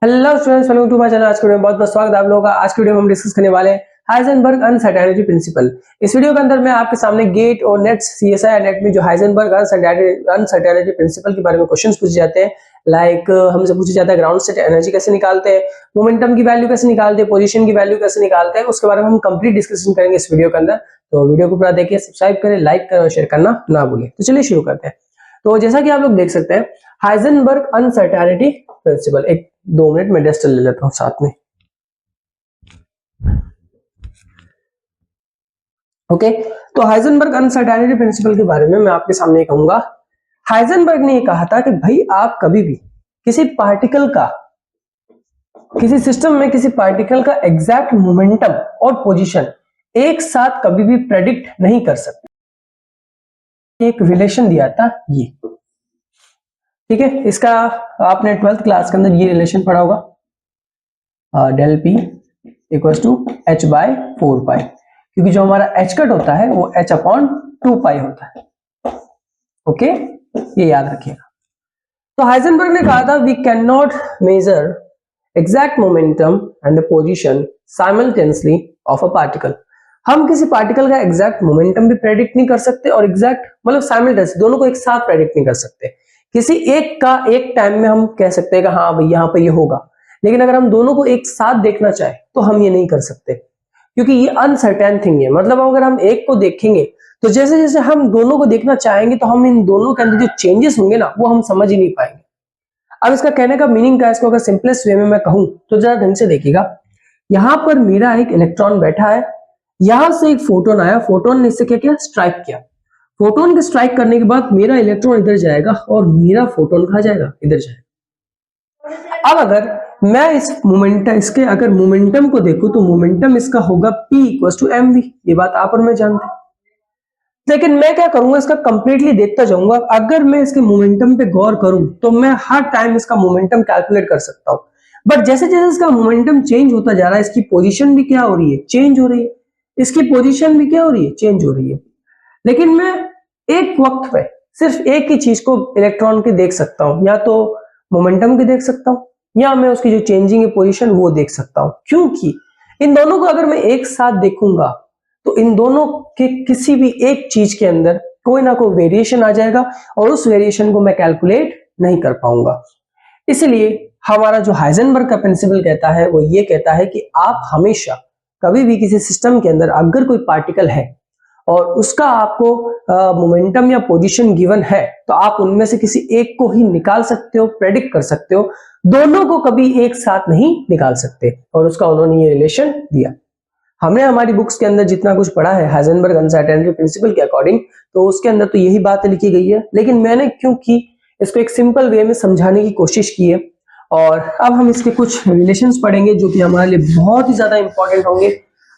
Hello students, welcome to my channel. आज के video में बहुत बहुत स्वागत है आप लोगों का। आज के वीडियो में हम डिस्कस करने वाले हैं हाइजेनबर्ग अनसर्टेनिटी प्रिंसिपल। इस वीडियो के अंदर मैं आपके सामने गेट और नेट सीएसआई नेट में जो हाइजेनबर्ग अनसर्टेनिटी प्रिंसिपल के बारे में क्वेश्चंस पूछे जाते हैं। लाइक हमसे पूछा जाता है ग्राउंड स्टेट एनर्जी कैसे निकालते हैं, मोमेंटम की वैल्यू कैसे निकालते हैं, पोजीशन की वैल्यू कैसे निकालते हैं, उसके बारे में हम कंप्लीट डिस्कशन करेंगे इस वीडियो के अंदर। तो वीडियो को पूरा देखिए, सब्सक्राइब करें, लाइक करें और शेयर करना ना भूलें। तो चलिए शुरू करते हैं। तो जैसा कि आप लोग देख सकते हैं हाइजेनबर्ग अनसर्टेनिटी प्रिंसिपल, एक 2 मिनट में डेस्टल ले लेता हूं साथ में। ओके, तो हाइजेनबर्ग अनसर्टेनिटी प्रिंसिपल के बारे में मैं आपके सामने कहूंगा। हाइजेनबर्ग ने ये कहा था कि भाई आप कभी भी किसी पार्टिकल का, किसी सिस्टम में किसी पार्टिकल का एग्जैक्ट मोमेंटम और पोजीशन एक साथ कभी भी प्रेडिक्ट नहीं कर सकते। एक रिलेशन दिया था ये, ठीक है। इसका आपने 12th क्लास के अंदर ये रिलेशन पढ़ा होगा, del P equal to H by 4 pi, क्योंकि जो हमारा एच कट होता है वो एच अपॉन 2 पाई होता है। ओके, ये याद रखिएगा। तो हाइजेनबर्ग ने कहा था we can not measure exact momentum and the position simultaneously of a particle. हम किसी पार्टिकल का एग्जैक्ट मोमेंटम भी प्रेडिक्ट नहीं कर सकते और एग्जैक्ट मतलब साइमल्टेनियस दोनों को एक साथ प्रेडिक्ट नहीं कर सकते। किसी एक का एक टाइम में हम कह सकते हैं कि हाँ भाई यहाँ पे ये होगा, लेकिन अगर हम दोनों को एक साथ देखना चाहे तो हम ये नहीं कर सकते, क्योंकि ये अनसर्टेन थिंग है। मतलब अगर हम एक को देखेंगे तो जैसे जैसे हम दोनों को देखना चाहेंगे तो हम इन दोनों के अंदर जो चेंजेस होंगे ना वो हम समझ ही नहीं पाएंगे। अब इसका कहने का मीनिंग क्या है, इसको अगर सिंपलेस्ट वे में मैं कहूं तो जरा ढंग से देखिएगा। यहां पर मेरा एक इलेक्ट्रॉन बैठा है, यहां से एक फोटोन आया, फोटोन ने इससे क्या किया, स्ट्राइक किया। फोटोन के स्ट्राइक करने के बाद मेरा इलेक्ट्रॉन इधर जाएगा और मेरा फोटोन कहां जाएगा, इधर जाएगा। अब अगर मैं इस मोमेंटम, इसके अगर मोमेंटम को देखूं तो मोमेंटम इसका होगा P इक्वल टू mv। ये बात आप और मैं जानते हैं, लेकिन मैं क्या करूंगा, इसका कंप्लीटली देखता जाऊंगा। अगर मैं इसके मोमेंटम पे गौर करूं तो मैं हर टाइम इसका मोमेंटम कैलकुलेट कर सकता हूं। बट जैसे जैसे इसका मोमेंटम चेंज होता जा रहा है, इसकी पोजीशन भी क्या हो रही है, चेंज हो रही है। इसकी पोजीशन भी क्या हो रही है, चेंज हो रही है। लेकिन मैं एक वक्त पे सिर्फ एक ही चीज को इलेक्ट्रॉन के देख सकता हूं, या तो मोमेंटम के देख सकता हूं या मैं उसकी जो चेंजिंग है पोजीशन वो देख सकता हूं। क्योंकि इन दोनों को अगर मैं एक साथ देखूंगा तो इन दोनों के किसी भी एक चीज के अंदर कोई ना कोई वेरिएशन आ जाएगा और उस वेरिएशन को मैं कैलकुलेट नहीं कर पाऊंगा। इसलिए हमारा जो हाइजेनबर्ग का प्रिंसिपल कहता है वो ये कहता है कि आप हमेशा कभी भी किसी सिस्टम के अंदर अगर कोई पार्टिकल है और उसका आपको मोमेंटम या पोजीशन गिवन है तो आप उनमें से किसी एक को ही निकाल सकते हो, प्रेडिक्ट कर सकते हो। दोनों को कभी एक साथ नहीं निकाल सकते, और उसका उन्होंने ये रिलेशन दिया। हमने हमारी बुक्स के अंदर जितना कुछ पढ़ा है हाइजेनबर्ग अनसर्टेनिटी प्रिंसिपल के अकॉर्डिंग, तो उसके अंदर तो यही बात लिखी गई है, लेकिन मैंने क्योंकि इसको एक सिंपल वे में समझाने की कोशिश की है। और अब हम इसके कुछ रिलेशंस पढ़ेंगे जो कि हमारे लिए बहुत ही ज्यादा इंपॉर्टेंट होंगे।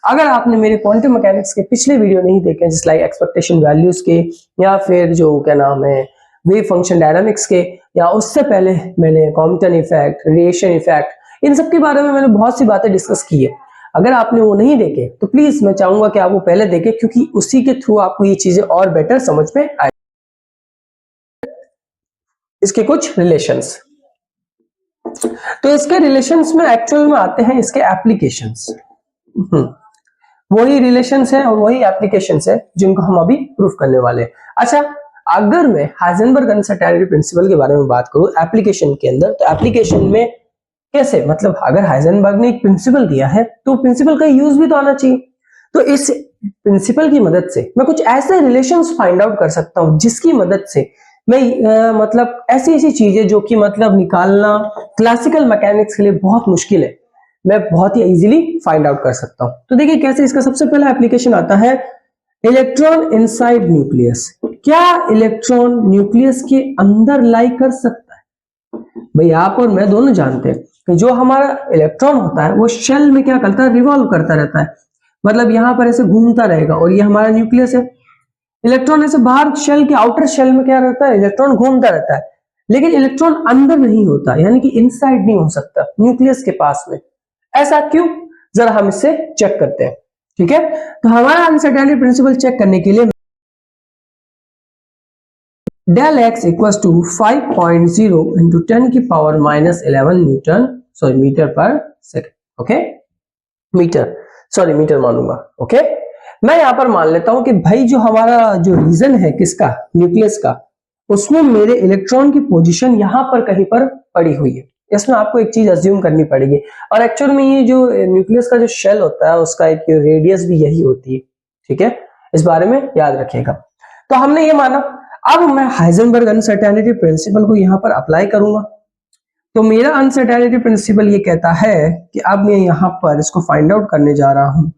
अगर आपने मेरे क्वांटम मैकेनिक्स के पिछले वीडियो नहीं देखे, जिस लाइक एक्सपेक्टेशन वैल्यूज के, या फिर जो क्या नाम है वेव फंक्शन डायनामिक्स के, या उससे पहले मैंने कॉम्पटन इफेक्ट, रेडिएशन इफेक्ट, इन सब के बारे में मैंने बहुत सी बातें डिस्कस की है। अगर आपने वो नहीं देखे तो प्लीज मैं चाहूंगा कि आप वो पहले देखें, क्योंकि उसी के थ्रू आपको ये चीजें और बेटर समझ में आए। इसके कुछ रिलेशंस, तो इसके रिलेशंस में एक्चुअल में आते हैं इसके एप्लीकेशंस। वही रिलेशंस है और वही एप्लीकेशंस है जिनको हम अभी प्रूफ करने वाले हैं। अच्छा, अगर मैं हाइजेनबर्ग अनसर्टेनिटी प्रिंसिपल के बारे में बात करूं एप्लीकेशन के अंदर, तो एप्लीकेशन में कैसे, मतलब अगर हाइजेनबर्ग ने एक प्रिंसिपल दिया है तो प्रिंसिपल का यूज भी तो आना चाहिए। तो इस प्रिंसिपल की मदद से मैं कुछ ऐसे रिलेशंस फाइंड आउट कर सकता हूं जिसकी मदद से मैं मतलब ऐसी ऐसी चीजें जो कि मतलब निकालना क्लासिकल मैकेनिक्स के लिए बहुत मुश्किल है, मैं बहुत ही इजीली फाइंड आउट कर सकता हूं। तो देखिए कैसे, इसका सबसे पहला एप्लीकेशन आता है इलेक्ट्रॉन इनसाइड न्यूक्लियस। क्या इलेक्ट्रॉन न्यूक्लियस के अंदर लाई कर सकता है? भाई आप और मैं दोनों जानते हैं कि जो हमारा इलेक्ट्रॉन होता है वो शेल में क्या करता है, रिवॉल्व करता रहता है। मतलब यहां पर ऐसे घूमता रहेगा और ये हमारा न्यूक्लियस है। इलेक्ट्रॉन ऐसे बाहर शेल के आउटर शेल में क्या रहता है, इलेक्ट्रॉन घूमता रहता है, लेकिन इलेक्ट्रॉन अंदर नहीं होता, यानी कि इनसाइड नहीं हो सकता न्यूक्लियस के पास में। ऐसा क्यों, जरा हम इससे चेक करते हैं। ठीक है, तो हमारा अनसर्टेनिटी प्रिंसिपल चेक करने के लिए del x equal to 5.0 into 10 की power -11 newton sorry metre per second, okay metre मानूंगा, ओके। मैं यहां पर मान लेता हूं कि भाई जो हमारा जो रीजन है किसका, न्यूक्लियस का, उसमें मेरे इलेक्ट्रॉन की पोजीशन यहां पर कहीं पर पड़ी हुई है। इसमें आपको एक चीज अज्यूम करनी पड़ेगी, और एक्चुअल में ये जो न्यूक्लियस का जो शेल होता है उसका एक रेडियस भी यही होती है, ठीक है, इस बारे में याद रखिएगा। तो हमने ये माना, अब मैं हाइजेनबर्ग अनसर्टेनिटी प्रिंसिपल को यहां पर अप्लाई करूंगा। तो मेरा अनसर्टेनिटी प्रिंसिपल ये कहता है कि अब मैं यहां पर इसको फाइंड आउट करने जा रहा हूं,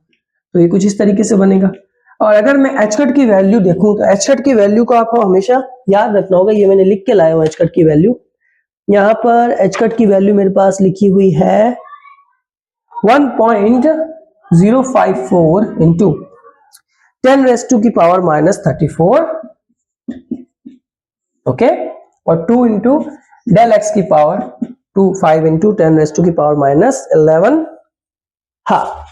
तो ये कुछ इस तरीके से बनेगा। और अगर मैं एच कट की वैल्यू देखूं तो एच कट की वैल्यू को आपको हमेशा याद रखना होगा, ये मैंने लिख के लाया हूं एच कट की वैल्यू। यहां पर एच कट की वैल्यू मेरे पास लिखी हुई है 1.054 इंटू 10⁻⁻34, ओके, और 2 इंटू डेल एक्स की पावर 5 इंटू 10⁻⁻11, हाँ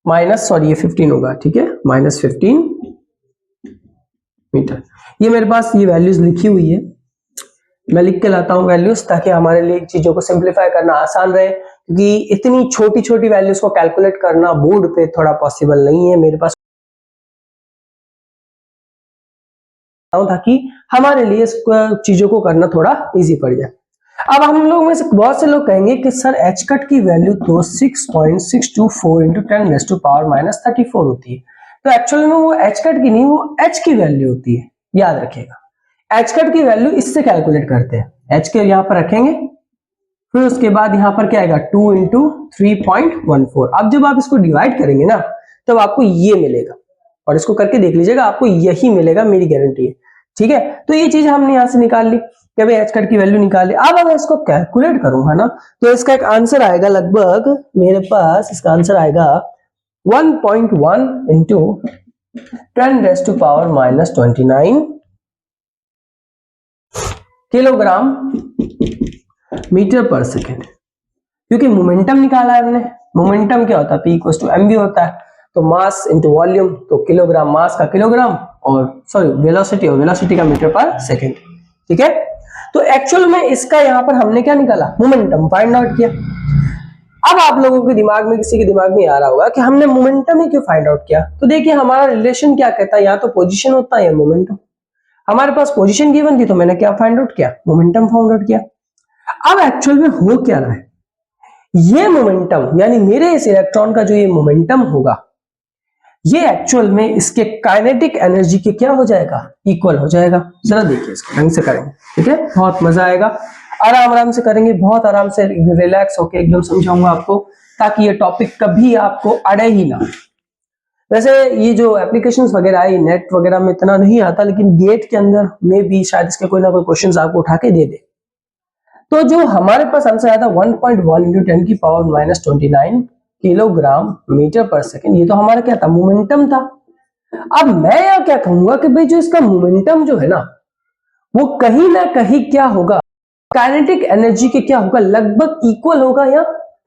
माइनस, सॉरी ये 15 होगा, ठीक है, -15 मीटर। ये मेरे पास ये वैल्यूज लिखी हुई है, मैं लिख के लाता हूं वैल्यूज ताकि हमारे लिए चीजों को सिंप्लीफाई करना आसान रहे, क्योंकि इतनी छोटी छोटी वैल्यूज को कैलकुलेट करना बोर्ड पे थोड़ा पॉसिबल नहीं है मेरे पास, ताकि हमारे लिए इस चीजों को करना थोड़ा इजी पड़ जाए। अब हम लोग में से बहुत से लोग कहेंगे कि सर एच कट की वैल्यू तो 6.624 इंटू 10⁻⁻34 होती है, तो एक्चुअली में वो एच कट की नहीं, वो एच की वैल्यू होती है, याद रखिएगा। एच कट की वैल्यू इससे कैलकुलेट करते हैं, एच के यहां पर रखेंगे, फिर उसके बाद यहां पर क्या आएगा 2 इंटू 3.14। अब जब आप इसको डिवाइड करेंगे ना तब आपको ये मिलेगा, और इसको करके देख लीजिएगा, आपको यही मिलेगा, मेरी गारंटी है, ठीक है। तो ये चीज हमने यहां से निकाल ली कि भाई एच कट की वैल्यू निकाल ली। अब अगर इसको कैलकुलेट करूंगा ना तो इसका एक आंसर आएगा, लगभग मेरे पास इसका आंसर आएगा 1.1 into 10⁻⁻29 kilogram metre per second, क्योंकि मोमेंटम निकाला है हमने। मोमेंटम क्या होता है, P इक्वल्स टू mv होता है, तो मास इंटू वॉल्यूम, तो किलोग्राम मास का किलोग्राम, और सॉरी वेलोसिटी और वेलोसिटी का मीटर पर सेकेंड, ठीक है। तो एक्चुअल में इसका यहां पर हमने क्या निकाला, मोमेंटम फाइंड आउट किया। अब आप लोगों के दिमाग में, किसी के दिमाग में आ रहा होगा कि हमने मोमेंटम ही क्यों फाइंड आउट किया, तो देखिए हमारा रिलेशन क्या कहता है, या तो पोजीशन होता है या मोमेंटम। हमारे पास पोजीशन गिवन थी तो मैंने क्या फाइंड आउट किया, मोमेंटम फाइंड आउट किया। अब एक्चुअल में हो क्या रहा है, ये मोमेंटम यानी मेरे इस इलेक्ट्रॉन का जो ये मोमेंटम होगा, ये एक्चुअल में इसके काइनेटिक एनर्जी के क्या हो जाएगा, इक्वल हो जाएगा। जरा देखिए इसको ढंग से करेंगे, ठीक है, बहुत मजा आएगा, आराम आराम से करेंगे, बहुत आराम से रिलैक्स होके एकदम समझाऊंगा आपको, ताकि ये टॉपिक कभी आपको अड़े ही ना। वैसे ये जो एप्लीकेशंस वगैरह आई नेट वगैरह में इतना नहीं आता, लेकिन गेट के अंदर में भी शायद इसके कोई ना कोई क्वेश्चंस आपको उठा के दे दे। तो जो हमारे पास आंसर आया था 1.1 into 10⁻⁻29 kilogram metre per second, ये तो हमारा क्या था, मोमेंटम था। अब मैं यहां क्या कहूंगा कि भाई जो इसका मोमेंटम जो है ना, वो कहीं ना कहीं क्या होगा, काइनेटिक एनर्जी के क्या होगा, लगभग इक्वल होगा, या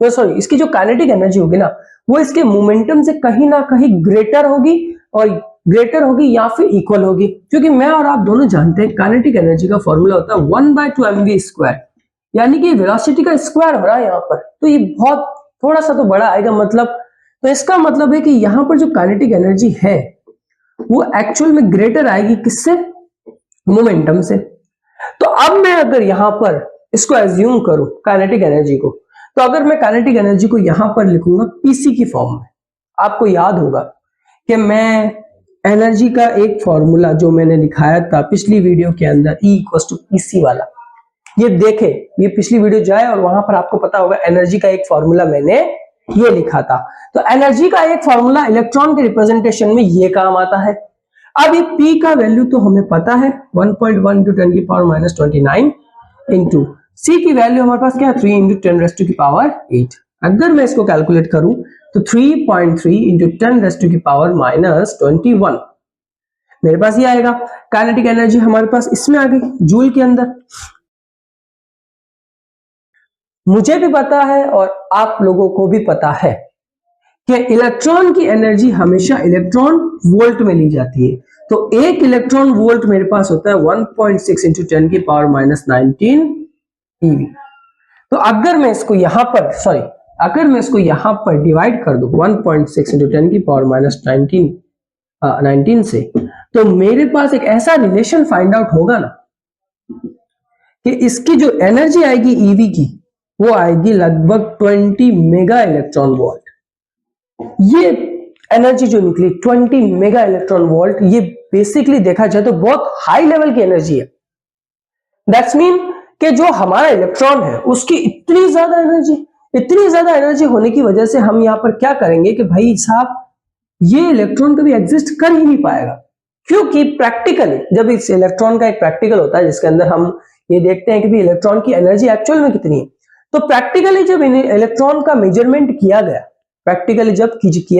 सॉरी इसकी जो काइनेटिक एनर्जी होगी ना वो इसके मोमेंटम से कहीं ना कहीं ग्रेटर होगी, और ग्रेटर होगी या फिर इक्वल होगी, क्योंकि मैं और आप दोनों जानते हैं काइनेटिक एनर्जी का फॉर्मूला होता है 1/2 mv², यानी कि वेलोसिटी का स्क्वायर हो रहा है यहाँ पर, तो ये बहुत थोड़ा सा तो बड़ा आएगा मतलब। तो इसका मतलब है कि यहाँ पर जो काइनेटिक एनर्जी है वो एक्चुअल में ग्रेटर आएगी, किससे, मोमेंटम से। तो अब मैं अगर यहां पर इसको एज्यूम करूं काइनेटिक एनर्जी को, तो अगर मैं काइनेटिक एनर्जी को यहां पर लिखूंगा पीसी की फॉर्म में, आपको याद होगा कि मैं एनर्जी का एक फॉर्मूला जो मैंने दिखाया था पिछली वीडियो के अंदर, E इक्वल्स टू पीसी वाला, ये देखे, ये पिछली वीडियो जाए और वहां पर आपको पता होगा एनर्जी का एक फॉर्मूला मैंने ये लिखा था। तो एनर्जी का एक फॉर्मूला इलेक्ट्रॉन के रिप्रेजेंटेशन में ये काम आता है। अब ये P का वैल्यू तो हमें पता है 1.1 इंटू 10⁻⁻29 इंटू C की वैल्यू हमारे पास क्या है 3 इंटू 10⁻8। अगर मैं इसको कैलकुलेट करूं तो 3.3 इंटू 10⁻⁻21 मेरे पास ये आएगा। काइनेटिक एनर्जी हमारे पास इसमें आ गई जूल के अंदर। मुझे भी पता है और आप लोगों को भी पता है कि इलेक्ट्रॉन की एनर्जी हमेशा इलेक्ट्रॉन वोल्ट में ली जाती है। तो एक इलेक्ट्रॉन वोल्ट मेरे पास होता है 1.6 इंटू 10⁻⁻19 eV। तो अगर मैं इसको यहां पर डिवाइड कर दूं 1.6 इंटू 10 की पावर माइनस 19 से, तो मेरे पास एक ऐसा रिलेशन फाइंड आउट होगा ना कि इसकी जो एनर्जी आएगी ईवी की वो आएगी लगभग 20 मेगा इलेक्ट्रॉन वोल्ट। ये एनर्जी जो निकली 20 मेगा इलेक्ट्रॉन वोल्ट, ये बेसिकली देखा जाए तो बहुत हाई लेवल की एनर्जी है। दैट्स मीन कि जो हमारा इलेक्ट्रॉन है उसकी इतनी ज्यादा एनर्जी होने की वजह से हम यहां पर क्या करेंगे कि भाई साहब ये इलेक्ट्रॉन कभी एग्जिस्ट कर ही नहीं पाएगा, क्योंकि प्रैक्टिकली जब इस इलेक्ट्रॉन का एक प्रैक्टिकल होता है जिसके अंदर हम ये देखते हैं कि भी इलेक्ट्रॉन की एनर्जी एक्चुअल में कितनी है, तो प्रैक्टिकली जब इलेक्ट्रॉन का मेजरमेंट किया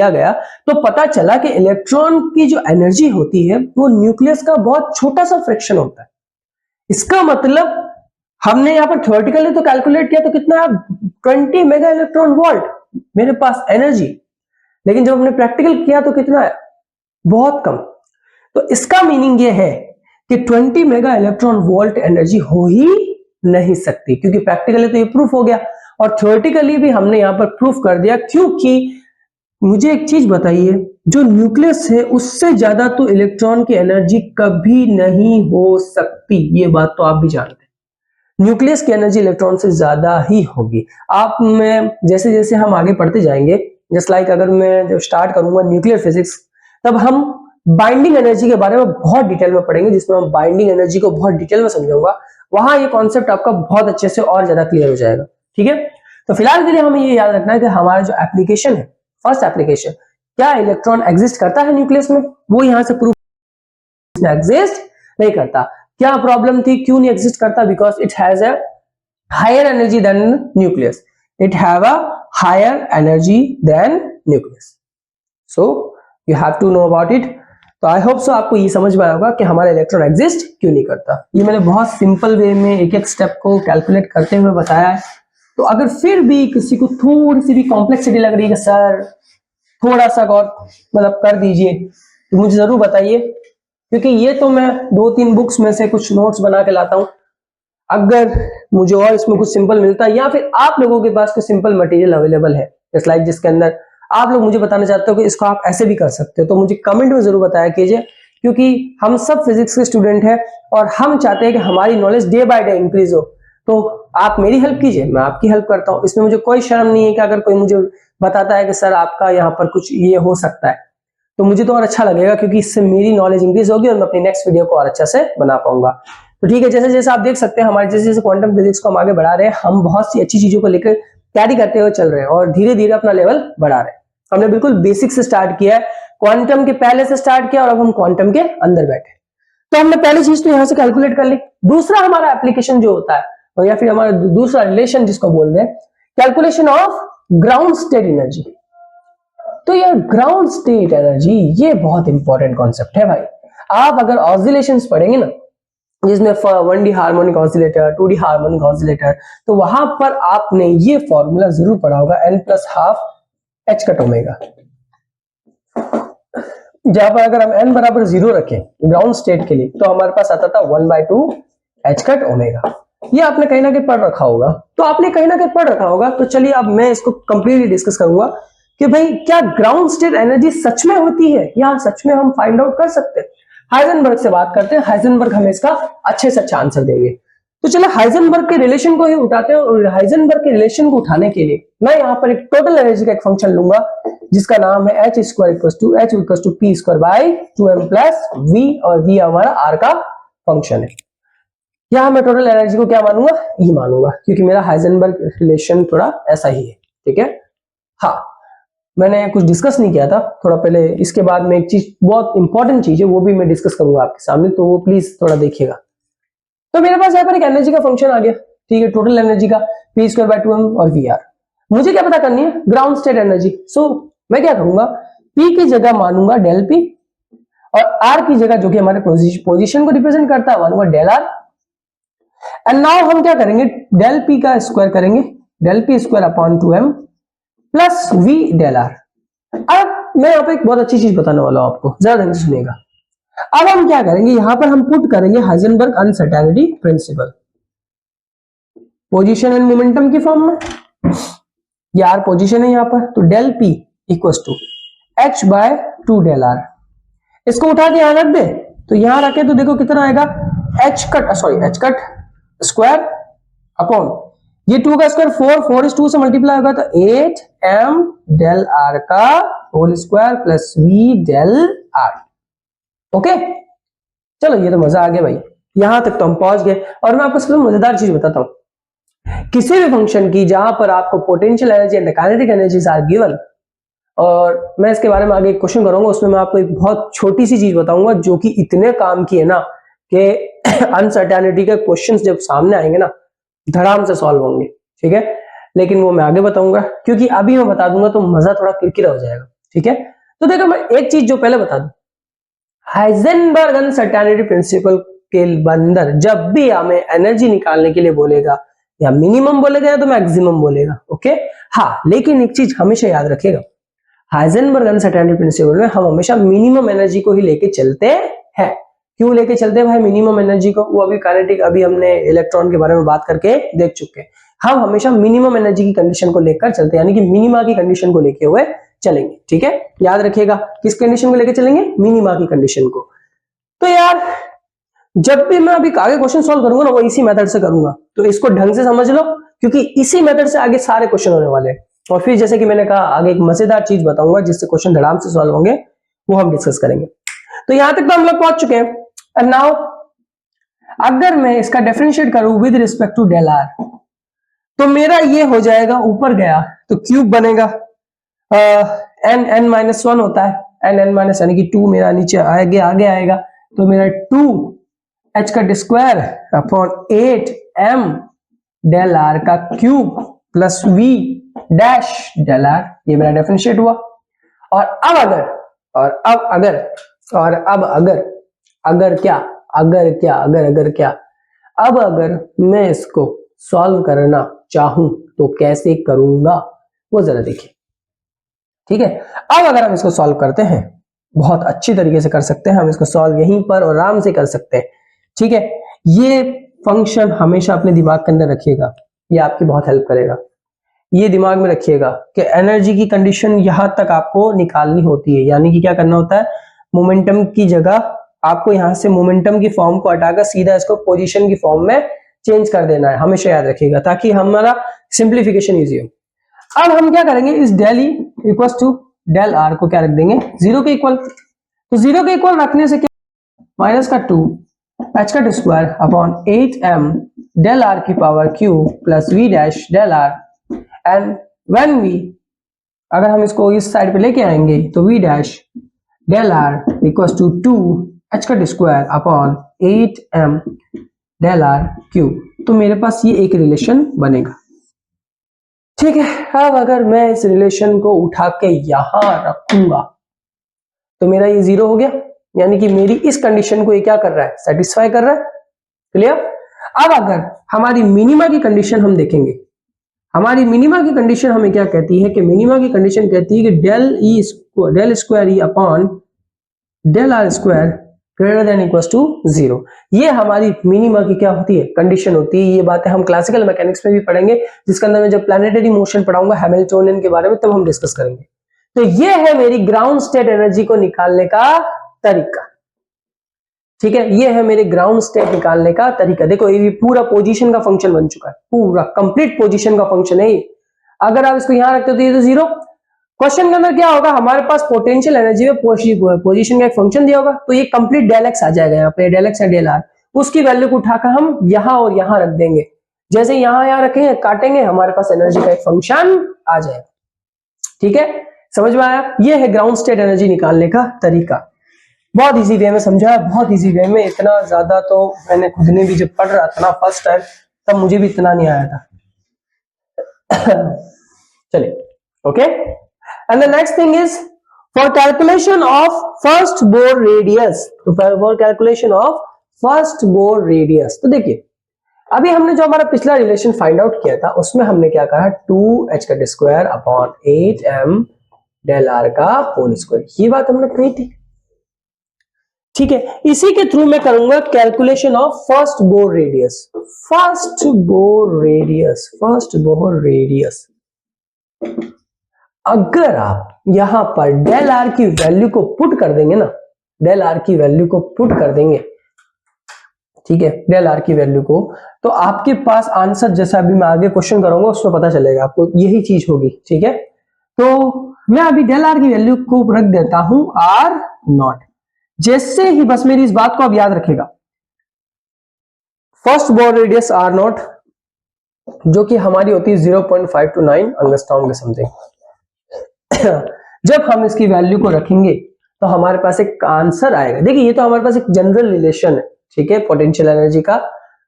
गया तो पता चला कि इलेक्ट्रॉन की जो एनर्जी होती है वो न्यूक्लियस का बहुत छोटा सा फ्रैक्शन होता है। इसका मतलब हमने यहां पर थ्योरेटिकली तो कैलकुलेट किया तो कितना है 20 मेगा इलेक्ट्रॉन वोल्ट मेरे पास एनर्जी, लेकिन जब हमने प्रैक्टिकल किया तो कितना है, बहुत कम। तो इसका मीनिंग ये है कि 20 मेगा इलेक्ट्रॉन वोल्ट एनर्जी हो ही नहीं सकती, क्योंकि प्रैक्टिकली तो ये प्रूफ हो गया और थ्योरेटिकली भी हमने यहां पर प्रूफ कर दिया। क्योंकि मुझे एक चीज बताइए, जो न्यूक्लियस है उससे ज्यादा तो इलेक्ट्रॉन की एनर्जी कभी नहीं हो सकती, ये बात तो आप भी जानते हैं। न्यूक्लियस की एनर्जी इलेक्ट्रॉन से ज्यादा ही होगी। आप में जैसे जैसे हम आगे पढ़ते जाएंगे, जस्ट लाइक अगर मैं जब स्टार्ट करूंगा न्यूक्लियर फिजिक्स, तब हम बाइंडिंग एनर्जी के बारे में बहुत डिटेल में पढ़ेंगे, जिसमें हम बाइंडिंग एनर्जी को बहुत डिटेल में समझाऊंगा। वहां ये कॉन्सेप्ट आपका बहुत अच्छे से और ज्यादा क्लियर हो जाएगा। ठीक है, तो फिलहाल के लिए हमें ये याद रखना है कि हमारा जो एप्लीकेशन है, फर्स्ट एप्लीकेशन, क्या इलेक्ट्रॉन एग्जिस्ट करता है न्यूक्लियस में, वो यहां से प्रूफ एग्जिस्ट नहीं करता। क्या प्रॉब्लम थी, क्यों नहीं एग्जिस्ट करता? Because it has a higher energy than nucleus, it have a higher energy than nucleus, so you have to know about it. तो आई होप सो आपको ये समझ में आया होगा कि हमारा इलेक्ट्रॉन एग्जिस्ट क्यों नहीं करता। ये मैंने बहुत सिंपल वे में एक एक स्टेप को कैलकुलेट करते हुए बताया है। तो अगर फिर भी किसी को थोड़ी सी भी कॉम्प्लेक्सिटी लग रही है कि सर थोड़ा सा और मतलब कर दीजिए, तो मुझे जरूर बताइए, क्योंकि ये तो मैं 2-3 बुक्स में से कुछ नोट्स बना के लाता हूं। अगर मुझे और इसमें कुछ सिंपल मिलता है या फिर आप लोगों के पास कोई सिंपल मटेरियल अवेलेबल है जस्ट लाइक जिसके अंदर आप लोग मुझे बताना चाहते हो कि इसको आप ऐसे भी कर सकते हो, तो मुझे कमेंट में जरूर बताया कीजिए, क्योंकि हम सब फिजिक्स के स्टूडेंट हैं और हम चाहते हैं कि हमारी knowledge day by day increase हो। तो आप मेरी हेल्प कीजिए, मैं आपकी हेल्प करता हूं। इसमें मुझे कोई शर्म नहीं है कि अगर कोई मुझे बताता है कि सर आपका यहाँ पर कुछ ये हो सकता है, तो मुझे तो और अच्छा लगेगा, क्योंकि इससे मेरी नॉलेज इंक्रीज होगी और मैं अपनी नेक्स्ट वीडियो को और अच्छा से बना पाऊंगा। तो ठीक है, जैसे जैसे आप देख सकते हैं हमारे जैसे जैसे क्वांटम फिजिक्स को हम आगे बढ़ा रहे हैं, हम बहुत सी अच्छी चीजों को लेकर कैरी करते हुए चल रहे हैं और धीरे धीरे अपना लेवल बढ़ा रहे हैं। हमने बिल्कुल बेसिक से स्टार्ट किया है, क्वांटम के पहले से स्टार्ट किया और अब हम क्वांटम के अंदर बैठे। तो हमने पहली चीज तो यहां से कैलकुलेट कर ली। दूसरा हमारा एप्लीकेशन जो होता है, और या फिर हमारा दूसरा रिलेशन जिसको बोलते हैं calculation of ground state energy. तो ये ग्राउंड स्टेट एनर्जी ये बहुत इंपॉर्टेंट कॉन्सेप्ट है भाई। आप अगर ऑसिलेशंस पढ़ेंगे ना, जिसमें 1D harmonic oscillator, 2D harmonic oscillator, तो वहां पर आपने ये फॉर्मूला जरूर पढ़ा होगा, n+12 h कट ओमेगा। जहां पर अगर हम n बराबर 0 रखें ग्राउंड स्टेट के लिए, तो हमारे पास आता था 1/2 h कट ओमेगा। ये आपने कहीं ना कहीं पढ़ रखा होगा, तो चलिए अब मैं इसको कंप्लीटली डिस्कस करूंगा कि भाई क्या ग्राउंड स्टेट एनर्जी सच में होती है या सच में हम फाइंड आउट कर सकते हैं। हाइजेनबर्ग से बात करते हैं, हाइजेनबर्ग हमें इसका अच्छे से अच्छा आंसर देंगे। तो चलो हाइजेनबर्ग के रिलेशन को ही उठाते हैं, और हाइजेनबर्ग के रिलेशन को उठाने के लिए मैं यहाँ पर एक टोटल एनर्जी का एक फंक्शन लूंगा जिसका नाम है h² = p²/2m + v, और v हमारा r का फंक्शन है। यहां मैं टोटल एनर्जी को क्या मानूंगा, E मानूंगा, क्योंकि मेरा हाइजेनबर्ग रिलेशन थोड़ा ऐसा ही है। ठीक है, हाँ मैंने कुछ डिस्कस नहीं किया था थोड़ा पहले, इसके बाद में एक चीज बहुत इंपॉर्टेंट चीज है वो भी मैं डिस्कस करूंगा आपके सामने, तो वो प्लीज थोड़ा देखिएगा। तो मेरे पास यहाँ पर एक एनर्जी का फंक्शन आ गया, ठीक है, टोटल एनर्जी का p²/2m और vr। मुझे क्या पता करनी है, ग्राउंड स्टेट एनर्जी। सो मैं क्या करूंगा, p की जगह मानूंगा डेल p, और r की जगह जो कि हमारे पोजीशन को रिप्रेजेंट करता है मानूंगा डेल r। एंड नाउ हम क्या करेंगे, डेल p का स्क्वायर करेंगे, del p²/2m plus v del r। अब मैं यहाँ पे एक बहुत अच्छी चीज बताने वाला हूं आपको, जरा ध्यान से सुनिएगा। अब हम क्या करेंगे, यहां पर हम पुट करेंगे Heisenberg uncertainty principle. Position and momentum की फॉर्म में, ये आर पोजीशन है यहाँ पर, तो del P equal to H by 2 del R. इसको उठा के यहां रख दे, तो यहां रखे तो देखो कितना आएगा, एच कट स्क्वायर अपॉन ये 2 का स्क्वायर 4 इस 2 से मल्टीप्लाई होगा तो 8 m डेल आर का whole square plus v del आर। ओके, चलो ये तो मजा आ गया भाई, यहां तक तो हम पहुंच गए। और मैं आपको सबसे मजेदार चीज बताता हूं, किसी भी फंक्शन की जहां पर आपको potential energy and kinetic energies are given, और मैं इसके बारे में आगे एक क्वेश्चन करूंगा, उसमें मैं आपको एक बहुत छोटी सी चीज बताऊंगा जो कि इतने काम की है ना कि अनसर्टेनिटी के क्वेश्चंस जब सामने आएंगे ना धड़ाम से सॉल्व होंगे, ठीक है। लेकिन वो मैं आगे बताऊंगा, क्योंकि अभी मैं बता दूंगा तो मजा थोड़ा किरकिरा हो जाएगा, ठीक है। तो देखो मैं एक चीज जो पहले बता दूं, हाइजेनबर्ग अनसर्टेनिटी प्रिंसिपल के अंदर जब भी हमें एनर्जी निकालने के लिए बोलेगा, या मिनिमम बोलेगा या तो मैक्सिमम बोलेगा, ओके। हाँ, लेकिन एक चीज हमेशा याद रखिएगा, हाइजेनबर्ग अनसर्टेनिटी प्रिंसिपल में हम हमेशा मिनिमम एनर्जी को ही लेके चलते हैं। क्यों लेके चलते हैं भाई मिनिमम एनर्जी को? वो अभी काइनेटिक, अभी हमने इलेक्ट्रॉन के बारे में बात करके देख चुके हैं। हम हमेशा मिनिमम एनर्जी की कंडीशन को लेकर चलते हैं, यानी कि मिनिमा की कंडीशन को लेके हुए चलेंगे, ठीक है। याद रखिएगा किस कंडीशन को लेके चलेंगे, मिनिमा की कंडीशन को। तो यार जब भी मैं अभी आगे क्वेश्चन सॉल्व करूंगा ना वो इसी मेथड से करूंगा, तो इसको ढंग से समझ लो, क्योंकि इसी मेथड से आगे सारे क्वेश्चन होने वाले हैं। और फिर जैसे कि मैंने कहा आगे एक मजेदार चीज बताऊंगा जिससे क्वेश्चन धड़ाम से सॉल्व होंगे, वो हम डिस्कस करेंगे। तो यहां तक तो हम लोग पहुंच चुके हैं। एंड नाउ अगर मैं इसका डिफरेंशिएट करूं with respect to del R, तो मेरा ये हो जाएगा, ऊपर गया तो क्यूब बनेगा, एन एन माइनस 1 होता है, एन एन माइनस यानी कि 2 मेरा नीचे आगे आएगा, तो मेरा 2 एच का square upon 8 m del are का cube plus v dash del r, ये मेरा डिफरेंशिएट हुआ। और अब अगर मैं इसको सॉल्व करना चाहूं तो कैसे करूंगा वो जरा देखिए, ठीक है। अब अगर हम इसको सॉल्व करते हैं, बहुत अच्छी तरीके से कर सकते हैं हम इसको सॉल्व, यहीं पर और आराम से कर सकते हैं, ठीक है। ये फंक्शन हमेशा अपने दिमाग के अंदर रखिएगा, ये आपकी बहुत हेल्प करेगा। ये दिमाग में रखिएगा कि एनर्जी की कंडीशन यहां तक आपको निकालनी होती है, यानी कि क्या करना होता है, मोमेंटम की जगह आपको यहां से मोमेंटम की फॉर्म को हटाकर सीधा इसको पोजीशन की फॉर्म में चेंज कर देना है, हमेशा याद रखिएगा, ताकि हमारा सिंप्लीफिकेशन इजी हो। अब हम क्या करेंगे, इस del E equal to del R को क्या रख देंगे, 0 के इक्वल। तो 0 के इक्वल रखने से क्या, माइनस का 2 एच का square upon 8 m del r की power cube plus v dash del r, and when we, अगर हम इसको इस साइड पे लेके आएंगे तो v dash del r equal to 2 h का square upon 8 m del r cube. तो मेरे पास ये एक रिलेशन बनेगा, ठीक है। अब अगर मैं इस रिलेशन को उठा के यहां रखूंगा तो मेरा ये 0 हो गया, यानी कि मेरी इस कंडीशन को ये क्या कर रहा है, सेटिस्फाई कर रहा है, क्लियर। अब अगर हमारी मिनिमा की कंडीशन हम देखेंगे, हमारी मिनिमा की कंडीशन हमें क्या कहती है, कि मिनिमा की कंडीशन कहती है कि del square E upon del R square greater than equal to 0। ये हमारी मिनिमा की क्या होती है, कंडीशन होती है। ये बातें हम क्लासिकल मैकेनिक्स में भी पढ़ेंगे, जिसके अंदर मैं जब प्लैनेटरी मोशन पढ़ाऊंगा हैमिल्टनियन के बारे में, तब हम डिस्कस करेंगे। तो ये है मेरी ग्राउंड स्टेट एनर्जी को निकालने का तरीका, ठीक है। ये है मेरे ग्राउंड स्टेट निकालने का तरीका। देखो ये पूरा पोजीशन का फंक्शन बन चुका है, पूरा कंप्लीट पोजीशन का फंक्शन है ये। अगर आप इसको यहां रखते हो तो ये तो 0। क्वेश्चन के अंदर क्या होगा, हमारे पास पोटेंशियल एनर्जी में पोजीशन का एक फंक्शन दिया होगा, तो ये कंप्लीट डेल एक्स आ जाएगा, यहाँ पे डेल एक्स है डेल आर, उसकी वैल्यू को उठाकर हम यहां और यहां रख देंगे। जैसे यहां रखेंगे, काटेंगे, हमारे पास एनर्जी का एक फंक्शन आ जाएगा, ठीक है। समझ में आया? ये है ग्राउंड स्टेट एनर्जी निकालने का तरीका। बहुत इजी वे में समझाया, बहुत इजी वे में। इतना ज्यादा तो मैंने खुद ने भी जब पढ़ रहा था ना फर्स्ट टाइम, तब मुझे भी इतना नहीं आया था। चलिए, okay. And the next thing is for calculation of first bore radius, तो for calculation of first bore radius, तो देखिए अभी हमने जो हमारा पिछला रिलेशन फाइंड आउट किया था उसमें हमने क्या कहा, 2h का square upon 8m del are का होल स्क्वायर, ये बात हमने कही थी। ठीक है, इसी के थ्रू मैं करूंगा calculation of first Bohr radius. First Bohr radius, first Bohr radius, अगर आप यहां पर डेल आर की वैल्यू को पुट कर देंगे ना, डेल आर की वैल्यू को पुट कर देंगे, ठीक है, डेल आर की वैल्यू को, तो आपके पास आंसर जैसा अभी मैं आगे क्वेश्चन करूंगा उसमें पता चलेगा आपको, यही चीज होगी। ठीक है, तो मैं अभी डेल आर की वैल्यू को रख देता हूं आर नॉट। जैसे ही, बस मेरी इस बात को आप याद रखेगा, first Bohr radius R naught जो कि हमारी होती है 0.5 to 9 एंगस्ट्रॉम के समथिंग। जब हम इसकी वैल्यू को रखेंगे तो हमारे पास एक आंसर आएगा। देखिए ये तो हमारे पास एक जनरल रिलेशन है, ठीक है, पोटेंशियल एनर्जी का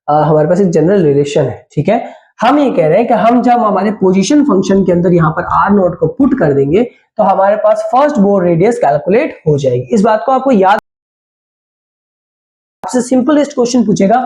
हमारे पास एक जनरल रिलेशन है। ठीक है, हम ये कह रहे हैं कि हम जब हमारे पोजीशन फंक्शन के अंदर यहां पर आर नोट को पुट कर देंगे तो हमारे पास फर्स्ट बोर रेडियस कैलकुलेट हो जाएगी। इस बात को आपको याद, आपसे सिंपलेस्ट क्वेश्चन पूछेगा,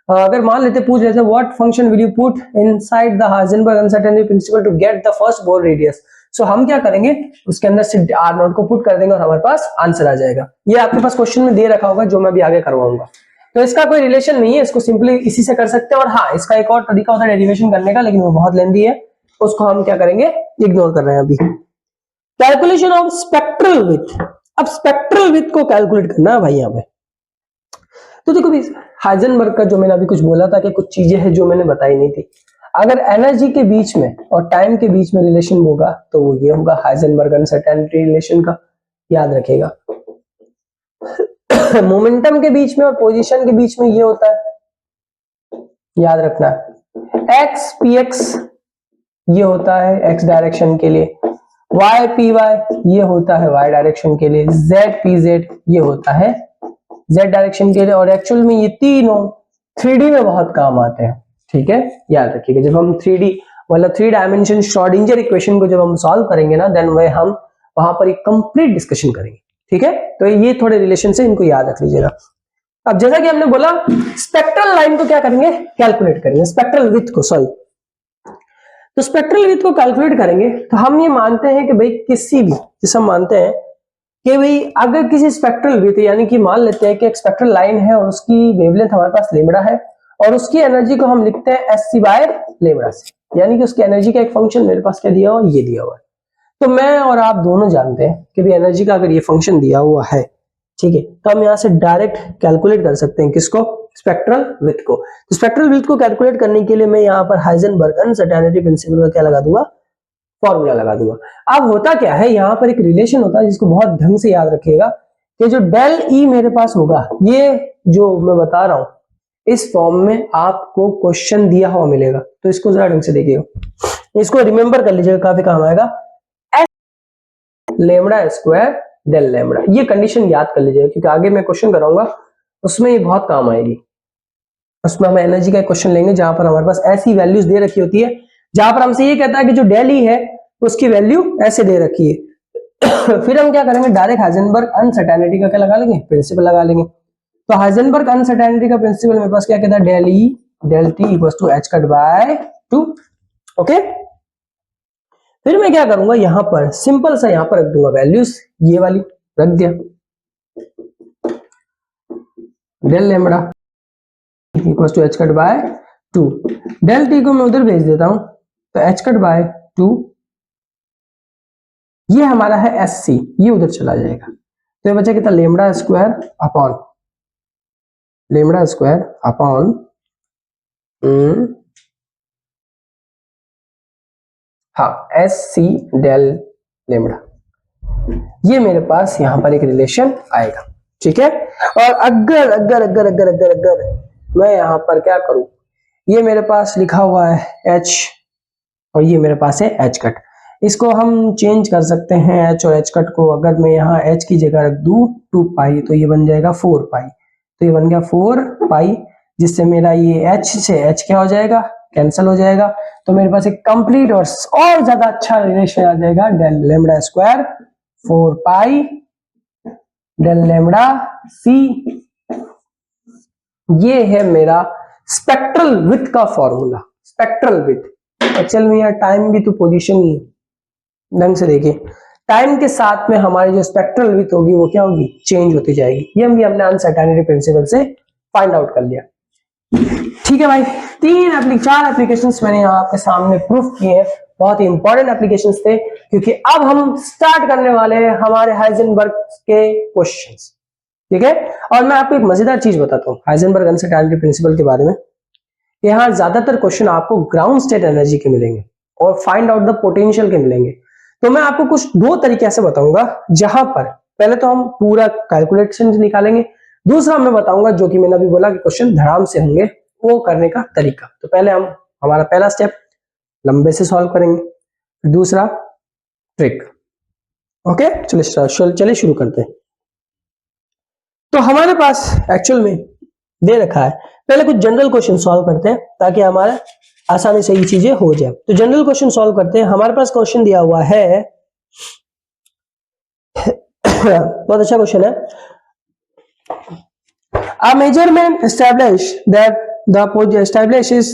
अगर मान लेते पूछ रहे थे what function will you put inside the Heisenberg uncertainty principle to get the first Bohr radius, so हम क्या करेंगे, उसके अंदर से आर नोट को पुट कर देंगे और हमारे पास आंसर आ जाएगा। ये आपके पास क्वेश्चन में दे रखा होगा जो मैं भी आगे करवाऊंगा। तो इसका कोई रिलेशन नहीं है, इसको सिंपली इसी से कर सकते हैं। और हाँ, इसका एक और तरीका होता है डेरिवेशन करने का, लेकिन वो बहुत लेंथी है, उसको हम क्या करेंगे, इग्नोर कर रहे हैं अभी। Calculation of spectral width. अब स्पेक्ट्रल विड्थ को कैलकुलेट करना है भाई यहाँ पे। तो देखो भी हाइजेनबर्ग का जो मैंने अभी कुछ बोला था कि कुछ चीजें हैं जो मैंने बताई नहीं थी, अगर एनर्जी के बीच में और टाइम के बीच में रिलेशन होगा तो वो ये होगा हाइजेनबर्ग अनसर्टेनिटी रिलेशन का, याद रखिएगा। मोमेंटम के बीच में और पोजीशन के बीच में ये होता है, याद रखना। एक्स पी एक्स ये होता है एक्स डायरेक्शन के लिए, वाई पी वाई ये होता है वाई डायरेक्शन के लिए, जेड पी जेड ये होता है जेड डायरेक्शन के लिए। और एक्चुअल में ये तीनों 3D में बहुत काम आते हैं। ठीक है, याद रखिएगा, जब हम 3D मतलब 3 डायमेंशन श्रोडिंगर इक्वेशन को जब हम सॉल्व करेंगे ना, देन वह हम वहां पर एक कंप्लीट डिस्कशन करेंगे। ठीक है, तो ये थोड़े रिलेशन से इनको याद रख लीजिएगा। अब जैसा कि हमने बोला, स्पेक्ट्रल लाइन को क्या करेंगे, कैलकुलेट करेंगे, स्पेक्ट्रल विड्थ को, सॉरी। तो स्पेक्ट्रल विड्थ को कैलकुलेट करेंगे तो हम ये मानते हैं कि भाई किसी भी, जैसे हम मानते हैं कि भाई अगर किसी स्पेक्ट्रल विड्थ, यानी कि मान लेते हैं कि एक स्पेक्ट्रल लाइन है और उसकी वेवलेंथ हमारे पास लेमड़ा है और उसकी एनर्जी को हम लिखते हैं एससी बाय लेमड़ा से, यानी कि उसकी एनर्जी का एक फंक्शन मेरे पास क्या दिया हुआ, ये दिया हुआ है। तो मैं और आप दोनों जानते हैं कि भाई एनर्जी का अगर ये फंक्शन दिया हुआ है, ठीक है, तो हम यहां से डायरेक्ट कैलकुलेट कर सकते हैं किसको, स्पेक्ट्रल विड्थ को। तो स्पेक्ट्रल विड्थ को कैलकुलेट करने के लिए मैं यहाँ पर हाइजेनबर्ग अनसर्टेनिटी प्रिंसिपल का क्या लगा दूंगा, फॉर्मूला लगा दूंगा। अब होता क्या है, यहाँ पर एक रिलेशन होता है जिसको बहुत ढंग से याद रखिएगा कि जो डेल ई मेरे पास होगा, ये जो मैं बता रहा हूं इस फॉर्म में आपको क्वेश्चन दिया हुआ मिलेगा, तो इसको जरा ढंग से देखिएगा, इसको रिमेंबर कर लीजिएगा, काफी काम आएगा। As lambda square del lambda, ये कंडीशन याद कर लीजिएगा क्योंकि आगे मैं क्वेश्चन कराऊंगा उसमें ये बहुत काम आएगी। उसमें हम एनर्जी का क्वेश्चन लेंगे जहां पर हमारे पास ऐसी वैल्यूज दे रखी होती है जहां पर हमसे ये कहता है कि जो डेल ई है उसकी वैल्यू ऐसे दे रखी है। फिर हम क्या करेंगे, डायरेक्ट हाइजेनबर्ग अनसर्टेनिटी का क्या लगा लेंगे, प्रिंसिपल लगा लेंगे। तो हाइजेनबर्ग अनसर्टेनिटी का प्रिंसिपल मेरे पास क्या कहता है, del E del T equals to H cut by 2। Okay, फिर मैं क्या करूंगा, यहां पर सिंपल सा यहां पर रख दूंगा वैल्यूज, ये वाली रख दिया, del lambda equals to H cut by 2, del T को मैं उधर भेज देता हूं तो एच कट बाय 2, ये हमारा है एस सी, ये उधर चला जाएगा, तो ये बचा कितना, लेमड़ा स्क्वायर अपॉन हाँ एस सी डेल लेमड़ा, ये मेरे पास यहां पर एक रिलेशन आएगा। ठीक है, और अगर अगर अगर अगर अगर अगर मैं यहां पर क्या करूं, ये मेरे पास लिखा हुआ है एच और ये मेरे पास है एच कट, इसको हम चेंज कर सकते हैं एच और एच कट को। अगर मैं यहाँ एच की जगह रख दूं 2 पाई तो ये बन जाएगा 4 पाई, तो ये बन गया 4 पाई, जिससे मेरा ये एच से एच क्या हो जाएगा, कैंसिल हो जाएगा। तो मेरे पास एक कंप्लीट और ज्यादा अच्छा रिलेशन आ जाएगा, del lambda square 4 pi del lambda c, ये है मेरा स्पेक्ट्रल विड्थ का फॉर्मूला। स्पेक्ट्रल विड्थ एक्चुअल में यार टाइम भी तो पोजीशन ही है, ढंग से देखिए, टाइम के साथ में हमारी जो स्पेक्ट्रल विड्थ होगी वो क्या होगी, चेंज होती जाएगी। ये भी हमने अनसर्टेनिटी प्रिंसिपल से फाइंड आउट कर लिया। ठीक है भाई, चार एप्लीकेशंस मैंने यहाँ आपके सामने प्रूफ किए हैं, बहुत ही इंपॉर्टेंट एप्लीकेशंस थे, क्योंकि अब हम स्टार्ट करने वाले हैं हमारे हाइजेनबर्ग के क्वेश्चंस। ठीक है, और मैं आपको एक मजेदार चीज बताता हूँ हाइजेनबर्ग अनसर्टेनिटी प्रिंसिपल के बारे में। यहाँ ज्यादातर क्वेश्चन आपको ग्राउंड स्टेट एनर्जी के मिलेंगे और फाइंड आउट द पोटेंशियल के मिलेंगे। तो मैं आपको कुछ दो तरीके से बताऊंगा, जहां पर पहले तो हम पूरा कैलकुलेशन निकालेंगे, दूसरा मैं बताऊंगा जो कि मैंने अभी बोला कि क्वेश्चन धड़ाम से होंगे, वो करने का तरीका। तो पहले हम हमारा पहला स्टेप लंबे से सॉल्व करेंगे, दूसरा ट्रिक। ओके, चलिए शुरू करते हैं। तो हमारे पास एक्चुअल में दे रखा है, पहले कुछ जनरल क्वेश्चन सॉल्व करते हैं ताकि हमारा आसानी से ये चीजें हो जाए। तो जनरल क्वेश्चन सॉल्व करते हैं। हमारे पास क्वेश्चन दिया हुआ है बहुत अच्छा क्वेश्चन है। A measurement establishes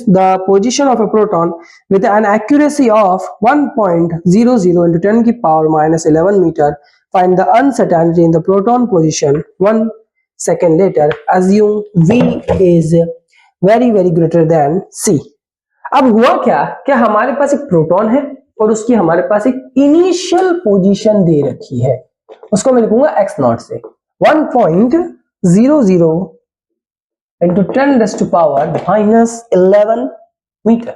the position of a proton with an accuracy of 1.00 into 10 की power minus 11 meter. Find the uncertainty in the proton position 1 second later. Assume V is very greater than C. अब हुआ क्या हमारे पास एक proton है और उसकी हमारे पास एक इनिशियल पोजीशन दे रखी है, उसको मैं लिखूंगा x नॉट से 1.00 into 10 raised to power minus 11 metre.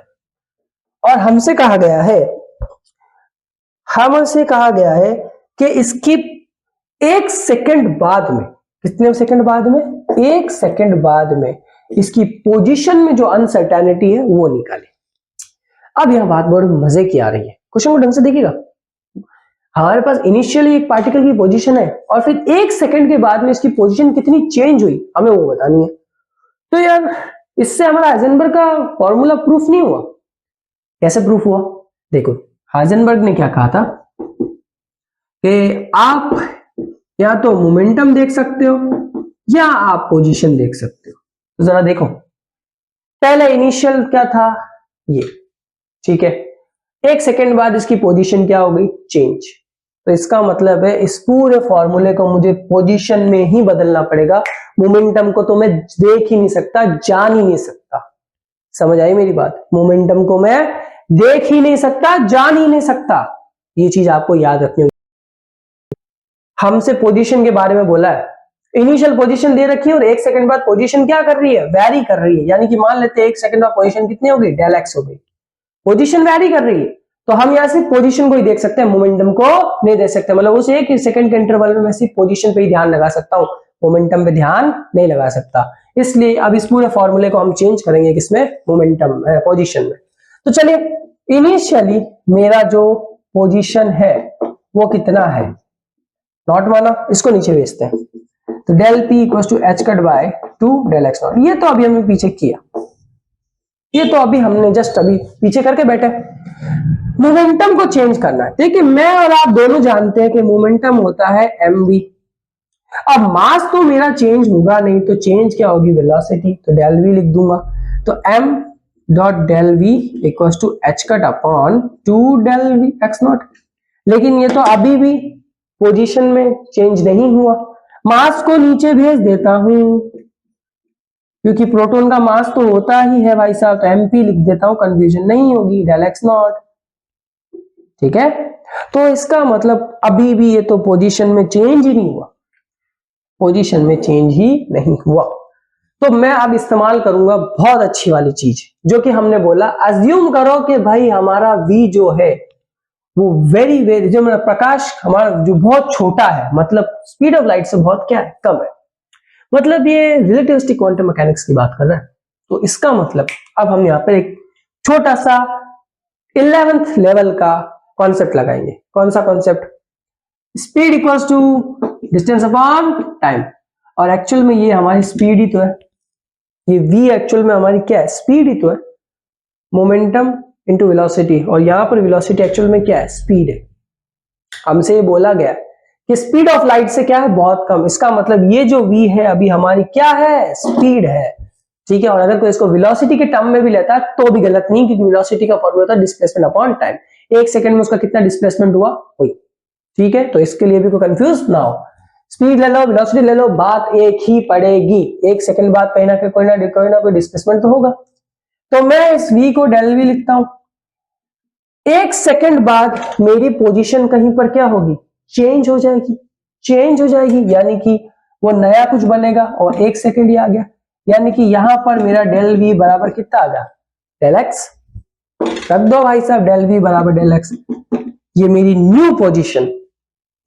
और हमसे कहा गया है कि इसकी एक सेकंड बाद में, कितने सेकंड बाद में, एक सेकंड बाद में इसकी पोजीशन में जो अनसर्टेनिटी है वो निकाले। अब यह बात बड़ी मजे की आ रही है, क्वेश्चन को ढंग से देखिएगा। हमारे पास इनिशियली एक पार्टिकल की पोजीशन है और फिर एक सेकंड के बाद में इसकी पोजीशन कितनी चेंज हुई हमें वो बतानी है। तो यार इससे हमारा हाइजेनबर्ग का फॉर्मूला प्रूफ नहीं हुआ। कैसे प्रूफ हुआ, देखो हाइजेनबर्ग ने क्या कहा था कि आप या तो मोमेंटम देख सकते हो या आप पोजीशन देख सकते हो। तो जरा देखो, पहले इनिशियल क्या था ये, ठीक है, एक सेकंड बाद इसकी पोजीशन क्या हो गई, चेंज। तो इसका मतलब है इस पूरे फॉर्मूले को मुझे पोजीशन में ही बदलना पड़ेगा, मोमेंटम को तो मैं देख ही नहीं सकता, जान ही नहीं सकता। समझ आई मेरी बात, मोमेंटम को मैं देख ही नहीं सकता, जान ही नहीं सकता, ये चीज आपको याद रखनी होगी। हमसे पोजीशन के बारे में बोला है, इनिशियल पोजीशन दे रखी है और एक सेकंड बाद पोजीशन क्या कर रही है, वैरी कर रही है। यानी कि मान लेते हैं एक सेकंड बाद पोजीशन कितनी हो गई, डेल एक्स हो गई, पोजीशन वैरी कर रही है। तो हम यहां से पोजीशन को ही देख सकते हैं, मोमेंटम को नहीं देख सकते। मतलब उस एक सेकंड के इंटरवल में मैं सिर्फ पोजीशन पे ही ध्यान लगा सकता हूं, मोमेंटम पे ध्यान नहीं लगा सकता। इसलिए अब इस पूरे फॉर्मूले को हम चेंज करेंगे किसमें, मोमेंटम पोजीशन में। तो चलिए इनिशियली मेरा जो पोजीशन है वो कितना है, नॉट माना, इसको नीचे भेजते हैं। तो del P equal to H cut by 2 del X naught. ये तो अभी हमने पीछे किया, ये तो अभी हमने जस्ट अभी पीछे करके बैठे। मोमेंटम को चेंज करना है। देखिए मैं और आप दोनों जानते हैं कि मोमेंटम होता है mv। अब मास तो मेरा चेंज होगा नहीं, तो चेंज क्या होगी, वेलोसिटी। तो डेल वी लिख दूंगा। तो m dot del V equal to H cut upon 2 del V X naught. लेकिन ये तो अभी भी पोजीशन में चेंज नहीं हुआ। मास को नीचे भेज देता हूं क्योंकि प्रोटॉन का मास तो होता ही है भाई साहब, तो एमपी लिख देता हूं, कंफ्यूजन नहीं होगी, डेल एक्स नॉट। ठीक है, तो इसका मतलब अभी भी ये तो पोजीशन में चेंज ही नहीं हुआ, पोजीशन में चेंज ही नहीं हुआ। तो मैं अब इस्तेमाल करूंगा बहुत अच्छी वाली चीज, जो कि हमने बोला, अज्यूम करो कि भाई हमारा v जो है वो वेरी जो मेरा प्रकाश हमारा जो बहुत छोटा है, मतलब स्पीड ऑफ लाइट से बहुत क्या है, कम है। मतलब ये रिलेटिविस्टिक क्वांटम मैकेनिक्स की बात कर रहा है। तो इसका मतलब अब हम यहाँ पर एक छोटा सा 11th लेवल का कॉन्सेप्ट लगाएंगे। कौन सा concept, speed equals to distance upon time. और एक्चुअल में ये हमारी स्पीड ही तो है, ये v एक्चुअल में हमारी क्या है, स्पीड ही तो है, मोमेंटम इनटू वेलोसिटी। और यहां पर वेलोसिटी एक्चुअल में क्या है, स्पीड है। हमसे ये बोला गया कि स्पीड ऑफ लाइट से क्या है, बहुत कम। इसका मतलब ये जो v है अभी हमारी क्या है, स्पीड है। ठीक है, और अगर कोई इसको वेलोसिटी के टर्म में भी लेता है तो भी गलत नहीं, क्योंकि वेलोसिटी का फॉर्मूला होता है डिस्प्लेसमेंट अपॉन टाइम। एक सेकंड में उसका कितना डिस्प्लेसमेंट हुआ, हुई। ठीक है, तो इसके लिए भी कोई कंफ्यूज ना हो। स्पीड ले लो, वेलोसिटी ले लो, बात एक ही पड़ेगी। एक सेकंड बाद कहीं ना कहीं कोई ना कोई डिस्प्लेसमेंट तो होगा। तो मैं इस v को डेल v लिखता हूं। एक सेकंड बाद मेरी पोजीशन कहीं पर क्या होगी, चेंज हो जाएगी, चेंज हो जाएगी, यानी कि वो नया कुछ बनेगा और एक सेकंड ही आ गया, यानी कि यहां पर मेरा डेल v बराबर कितना आ गया, डेल x। रख दो भाई साहब डेल v बराबर डेल x। ये मेरी न्यू पोजीशन,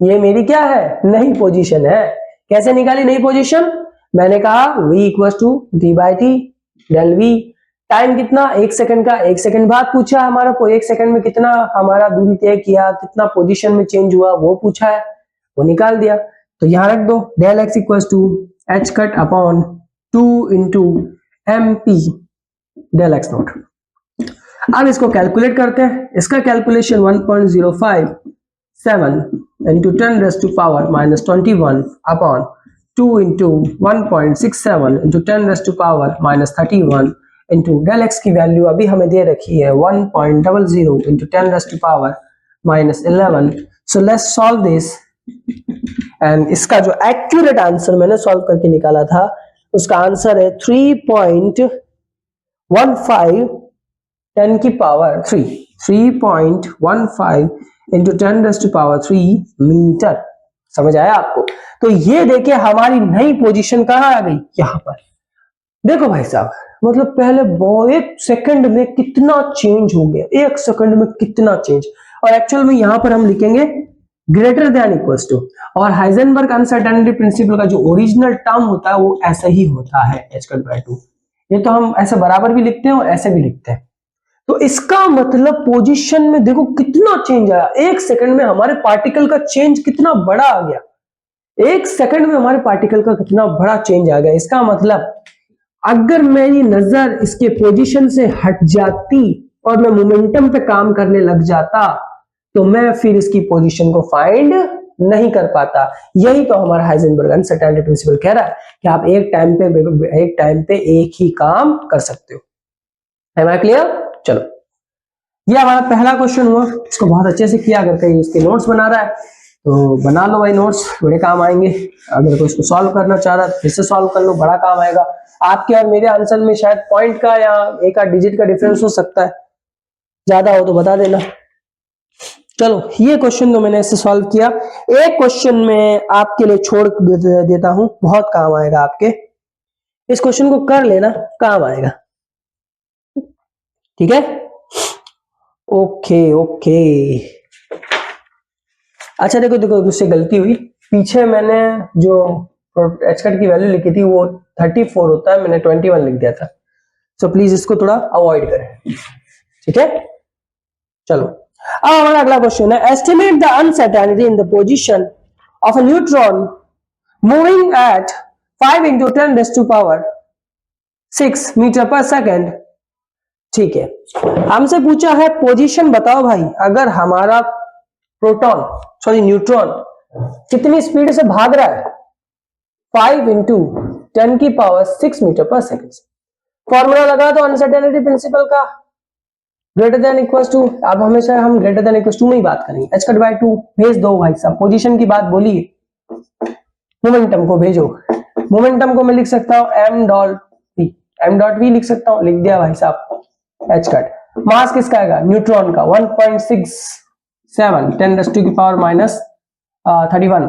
ये मेरी क्या है, नई पोजीशन है। कैसे निकाली नई पोजीशन, मैंने कहा v equal to D by T del v। Time कितना, एक सेकंड का, एक सेकंड बाद पूछा हमारा को, एक सेकंड में कितना हमारा दूरी तय किया, कितना पोजीशन में चेंज हुआ वो पूछा है, वो निकाल दिया। तो यहां रख दो del x equal to H cut upon 2 into M P del X naught. अब इसको कैलकुलेट करते हैं। इसका calculation 1.057 into 10 raise to power minus 21 upon 2 into 1.67 into 10 raise to power minus 31 into del X की वैल्यू अभी हमें दे रखी है 1.00 into 10 raise to power minus 11। So let's solve this and इसका जो एक्यूरेट आंसर मैंने सॉल्व करके निकाला था उसका आंसर है 3.15 10 की power 3, 3.15 into 10 raise to power 3 metre. समझ आया आपको? तो ये देखिए हमारी नई पोजीशन कहां आ गई, यहां पर। देखो भाई साहब, मतलब पहले एक सेकंड में कितना चेंज हो गया, एक सेकंड में कितना चेंज। और एक्चुअल में यहां पर हम लिखेंगे ग्रेटर देन इक्वल्स टू, और हाइजेनबर्ग अनसर्टेनिटी प्रिंसिपल का जो ओरिजिनल टर्म होता है वो ऐसा ही होता है h कट बाय 2। ये तो हम ऐसे बराबर भी लिखते हैं और ऐसे भी लिखते हैं। तो इसका मतलब पोजीशन में देखो कितना चेंज आया, एक सेकंड में हमारे पार्टिकल का चेंज कितना बड़ा आ गया, एक सेकंड में हमारे पार्टिकल का कितना बड़ा चेंज आ गया। इसका मतलब अगर मेरी नजर इसके पोजीशन से हट जाती और मैं मोमेंटम पे काम करने लग जाता तो मैं फिर इसकी पोजीशन को फाइंड नहीं कर पाता। यही तो हमारा हाइजेनबर्ग अनसर्टेनिटी प्रिंसिपल कह रहा है कि आप एक टाइम पे एक ही काम कर सकते हो। है मैं क्लियर? चलो, ये हमारा पहला क्वेश्चन हुआ, इसको बहुत अच्छे से किया। अगर कहीं इसके नोट्स बना रहा है तो बना लो भाई, नोट्स बड़े काम आएंगे। अगर कोई इसको सॉल्व करना चाह रहा है फिर से सॉल्व कर लो, बड़ा काम आएगा। आपके और मेरे आंसर में शायद पॉइंट का या एक आध डिजिट का डिफरेंस हो सकता है, ज्यादा हो तो बता देना। चलो, ये क्वेश्चन तो मैंने इससे सॉल्व किया। एक क्वेश्चन में आपके लिए छोड़ देता हूं, बहुत काम आएगा आपके। इस क्वेश्चन को कर लेना, काम आएगा। ठीक है, ओके ओके। अच्छा देखो देखो, मुझसे गलती हुई, पीछे मैंने जो एच कट की वैल्यू लिखी थी वो 34 होता है, मैंने 21 लिख दिया था। सो प्लीज इसको थोड़ा अवॉइड करें, ठीक है। चलो, अब हमारा अगला क्वेश्चन है, estimate the uncertainty in the position of a neutron moving at 5 into 10 raise to power 6 metre per second. ठीक है, हमसे पूछा है पोजीशन बताओ भाई, अगर हमारा न्यूट्रॉन कितनी स्पीड से भाग रहा है, 5 इंटू 10 की power 6 metre per second. Formula लगा तो अनसर्टेनिटी प्रिंसिपल का, ग्रेटर देन इक्वल टू। अब हमेशा हम ग्रेटर देन इक्वल टू में ही बात करेंगे। h कट बाय 2 भेज दो भाई साहब, पोजीशन की बात बोलिए, मोमेंटम को भेजो। मोमेंटम को मैं लिख सकता हूं m डॉट v लिख सकता हूं, लिख दिया भाई साहब h कट। मास किसका आएगा, न्यूट्रॉन का 1.67 10 रेज़ टू की पावर माइनस 31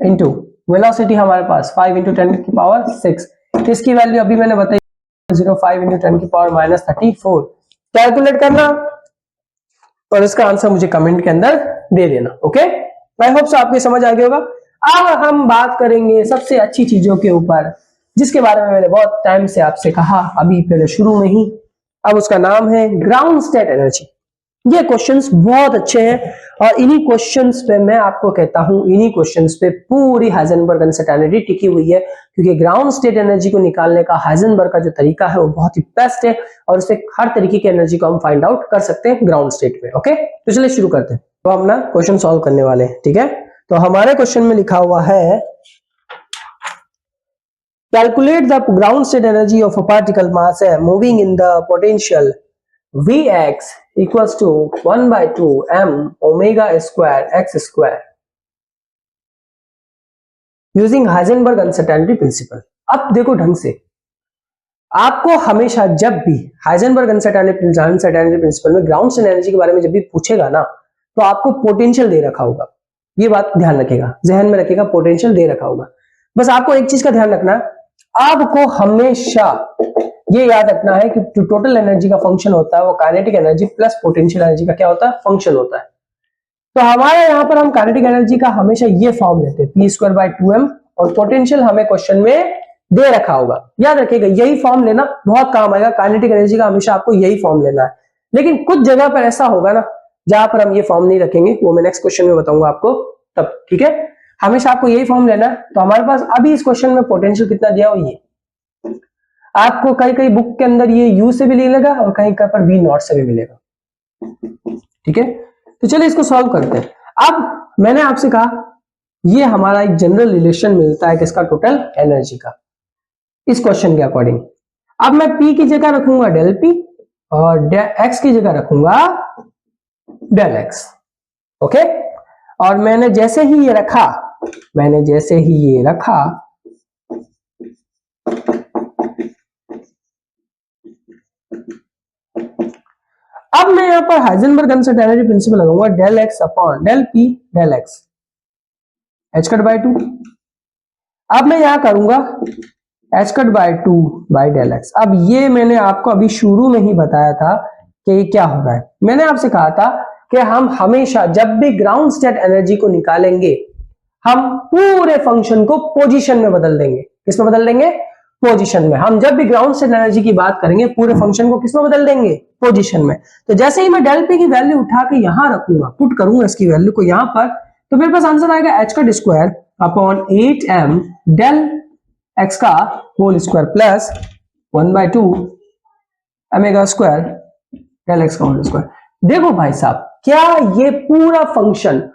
इंटू वेलोसिटी हमारे पास 5 इंटू 10 की पावर 6। इसकी वैल्यू अभी मैंने बताई 0.5 इंटू 10 की पावर माइनस 34। कैलकुलेट करना और इसका आंसर मुझे कमेंट के अंदर दे देना। ओके, आई होप सो आपको समझ आ गया होगा। अब हम बात करेंगे सबसे अच्छी चीजों के ऊपर, जिसके बारे में मैंने बहुत टाइम से आपसे कहा, अभी पहले शुरू में ही। अब उसका नाम है ग्राउंड स्टेट एनर्जी। ये क्वेश्चंस बहुत अच्छे हैं और इन्हीं क्वेश्चंस पे मैं आपको कहता हूं, इन्हीं क्वेश्चंस पे पूरी हाइजेनबर्ग अनसर्टेनिटी टिकी हुई है, क्योंकि ग्राउंड स्टेट एनर्जी को निकालने का हाइजेनबर्ग का जो तरीका है वो बहुत ही बेस्ट है और उससे हर तरीके की एनर्जी को हम फाइंड आउट कर सकते हैं ग्राउंड स्टेट में। ओके, तो चलिए शुरू करते हैं। तो हम ना क्वेश्चन सॉल्व करने वाले हैं, ठीक है। तो हमारे क्वेश्चन में लिखा हुआ है, calculate the ground state energy of a particle mass है moving in the potential Vx equals to 1/2 m omega square x square। Using Heisenberg uncertainty principle. अब देखो ढंग से, आपको हमेशा जब भी हाइजेनबर्ग अनसर्टेनिटी प्रिंसिपल में ग्राउंड स्टेट एनर्जी के बारे में जब भी पूछेगा ना, तो आपको पोटेंशियल दे रखा होगा। ये बात ध्यान रखिएगा, जहन में रखिएगा, पोटेंशियल दे रखा होगा। बस आपको एक चीज का ध्यान रखना है, आपको हमेशा ये याद रखना है कि जो टोटल एनर्जी का फंक्शन होता है वो kinetic energy plus potential energy का क्या होता है, फंक्शन होता है। तो हमारे यहाँ पर हम काइनेटिक एनर्जी का हमेशा ये फॉर्म लेते हैं p²/2m, और पोटेंशियल हमें क्वेश्चन में दे रखा होगा। याद रखिएगा, यही फॉर्म लेना बहुत काम आएगा। काइनेटिक एनर्जी का हमेशा आपको यही फॉर्म लेना है। लेकिन कुछ जगह पर ऐसा होगा ना जहां पर हम ये फॉर्म नहीं रखेंगे, वो मैं नेक्स्ट क्वेश्चन में बताऊंगा आपको तब, ठीक है। हमेशा आपको यही फॉर्म लेना है। तो हमारे पास अभी इस क्वेश्चन में पोटेंशियल कितना दिया हो, ये आपको कहीं कहीं बुक के अंदर ये u से भी मिलेगा और कहीं कहीं पर v0 से भी मिलेगा, ठीक है। तो चलिए इसको सॉल्व करते हैं। अब मैंने आपसे कहा ये हमारा एक जनरल रिलेशन मिलता है किसका, टोटल एनर्जी का, इस क्वेश्चन के अकॉर्डिंग। अब मैं p की जगह रखूंगा डेल p और x की जगह रखूंगा डेल x, ओके। और मैंने जैसे ही ये रखा, अब मैं यहां पर हाइजेनबर्ग अनसर्टेनिटी प्रिंसिपल लगाऊंगा del x upon del p del x h²/2। अब मैं यहां करूंगा h²/2 बाई डेल x। अब ये मैंने आपको अभी शुरू में ही बताया था कि ये क्या हो रहा है। मैंने आपसे कहा था कि हम हमेशा जब भी ग्राउंड स्टेट एनर्जी को निकालेंगे, हम पूरे फंक्शन को पोजीशन में बदल देंगे। किसमें बदल देंगे, पोजीशन में। हम जब भी ग्राउंड स्टेट एनर्जी की बात करेंगे, पूरे फंक्शन को किसमें बदल देंगे, पोजीशन में। तो जैसे ही मैं डेल p की वैल्यू उठा के यहां रखूंगा, पुट करूंगा इसकी वैल्यू को यहां पर, तो मेरे पास आंसर आएगा h² upon 8m del x का whole square plus 1/2 omega square del x का होल स्क्वायर। देखो भाई साहब, क्या ये पूरा फंक्शन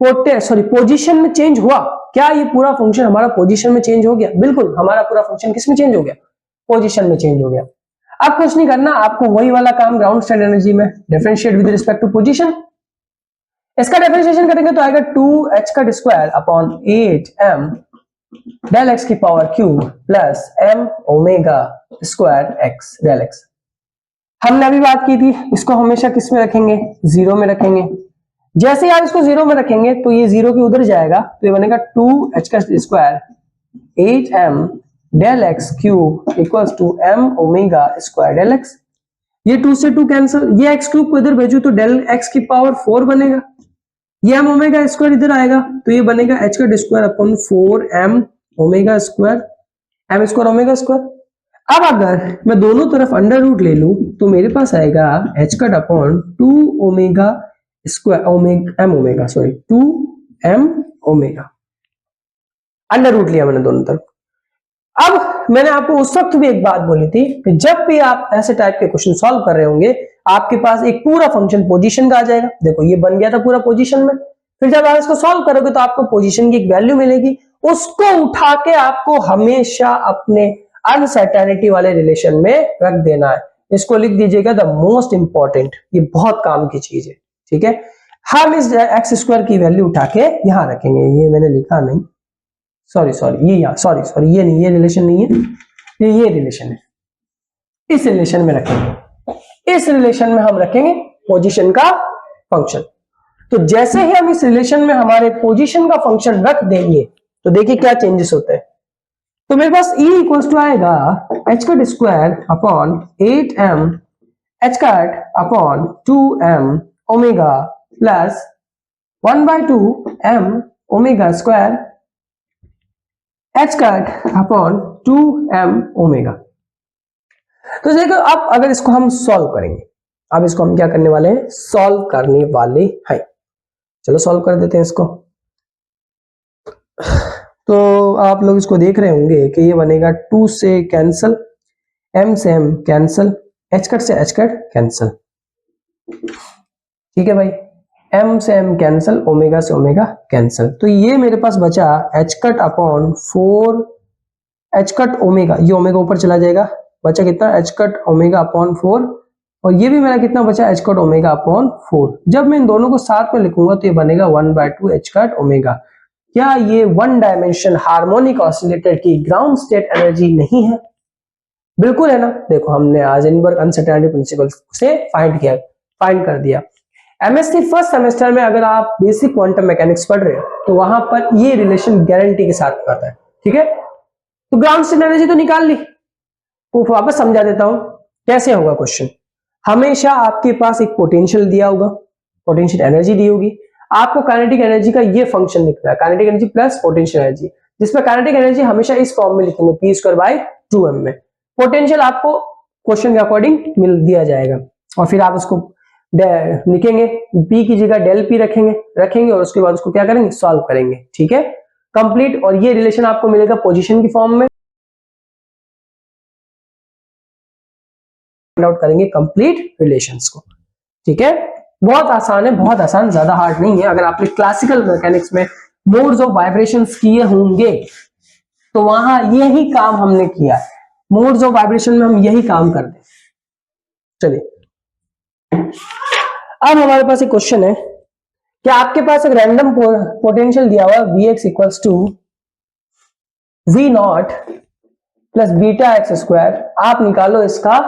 पोजीशन में चेंज हुआ? क्या ये पूरा फंक्शन हमारा पोजीशन में चेंज हो गया? बिल्कुल, हमारा पूरा फंक्शन किस में चेंज हो गया, पोजीशन में चेंज हो गया। अब कुछ नहीं करना, आपको वही वाला काम ग्राउंड स्टेट एनर्जी में, differentiate with respect to position. इसका डिफरेंशिएशन करेंगे तो आएगा 2h² upon 8m del x की power cube plus m omega square x del x। हमने अभी बात की थी, इसको हमेशा किस में रखेंगे, जीरो में रखेंगे। जैसे ही आप इसको जीरो में रखेंगे तो ये जीरो की उधर जाएगा, तो ये बनेगा 2h² 8m del x cube equals to m omega square del x। ये 2 से 2 कैंसिल, ये x क्यूब को इधर भेजू तो डेल x की पावर 4 बनेगा। ये m ओमेगा स्क्वायर इधर आएगा तो ये बनेगा h² upon 4m omega square, m square omega square. अब अगर मैं दोनों तरफ अंडर रूट ले लूं तो मेरे पास आएगा h² upon 2 omega square m omega, sorry 2m omega. Under root लिया मैंने दोनों तरफ। अब मैंने आपको उस वक्त भी एक बात बोली थी कि जब भी आप ऐसे टाइप के क्वेश्चन सॉल्व कर रहे होंगे, आपके पास एक पूरा फंक्शन पोजीशन का आ जाएगा। देखो ये बन गया था पूरा पोजीशन में। फिर जब आप इसको सॉल्व करोगे तो आपको पोजीशन की एक वैल्यू मिलेगी, उसको उठा के आपको हमेशा अपने अनसर्टेनिटी वाले रिलेशन में रख देना है। इसको लिख दीजिएगा द मोस्ट इंपॉर्टेंट, ये बहुत काम की चीज है, ठीक है। हम इस x² की वैल्यू उठा के यहां रखेंगे, ये मैंने लिखा नहीं, सॉरी ये सॉरी ये नहीं, ये रिलेशन नहीं है, ये रिलेशन है। इस रिलेशन में रखेंगे, इस रिलेशन में हम रखेंगे पोजीशन का फंक्शन। तो जैसे ही हम इस रिलेशन में हमारे पोजीशन का फंक्शन रख देंगे तो देखिए क्या चेंजेस होते हैं। तो मेरे पास E इक्वल्स टू आएगा h² upon 8m h² upon 2m omega plus 1/2 m omega square h² upon 2m omega. तो देखो अब अगर इसको हम सॉल्व करेंगे, अब इसको हम क्या करने वाले हैं, सॉल्व करने वाले हैं। चलो सॉल्व कर देते हैं इसको। तो आप लोग इसको देख रहे होंगे कि ये बनेगा 2 से कैंसल, m से m कैंसल, h² से h² कैंसल, ठीक है भाई। m से m कैंसल, ओमेगा से ओमेगा कैंसल। तो ये मेरे पास बचा h² अपॉन 4 h² ओमेगा, ये ओमेगा ऊपर चला जाएगा, बचा कितना h² ओमेगा अपॉन 4, और ये भी मेरा कितना बचा h² ओमेगा अपॉन 4। जब मैं इन दोनों को साथ में लिखूंगा तो ये बनेगा 1/2 h² ओमेगा। क्या ये वन डायमेंशन हार्मोनिक ऑसिलेटर की ग्राउंड स्टेट एनर्जी नहीं है? बिल्कुल है ना। देखो हमने हाइजेनबर्ग अनसर्टेनिटी प्रिंसिपल से फाइंड कर दिया। एमएससी फर्स्ट सेमेस्टर में अगर आप बेसिक क्वांटम मैकेनिक्स पढ़ रहे हो तो वहां पर ये रिलेशन गारंटी के साथ आता है, ठीक है। तो ग्राउंड स्टेट एनर्जी तो निकाल ली, तो वापस समझा देता हूं कैसे होगा क्वेश्चन। हमेशा आपके पास एक पोटेंशियल दिया होगा, पोटेंशियल एनर्जी दी होगी, आपको काइनेटिक एनर्जी का ये फंक्शन लिखना है, kinetic energy plus potential energy, जिसमें काइनेटिक एनर्जी हमेशा इस फॉर्म में लिखेंगे पी स्क्वायर बाय 2m में। पोटेंशियल आपको क्वेश्चन के अकॉर्डिंग मिल दिया जाएगा और फिर आप उसको लिखेंगे, पी की जगह डेल पी रखेंगे और उसके बाद उसको क्या करेंगे, सॉल्व करेंगे, ठीक है, कंप्लीट। और ये रिलेशन आपको मिलेगा पोजीशन की फॉर्म में, आउट करेंगे कंप्लीट रिलेशंस को, ठीक है। बहुत आसान है, बहुत आसान, ज्यादा हार्ड नहीं है। अगर आपने क्लासिकल मैकेनिक्स में मोड्स ऑफ वाइब्रेशंस किए होंगे तो वहां यही काम हमने किया है, मोड्स ऑफ वाइब्रेशन में हम यही काम करते हैं। चलिए अब हमारे पास एक क्वेश्चन है कि आपके पास एक रैंडम पोटेंशियल दिया हुआ है Vx equals to V naught plus beta X square, आप निकालो इसका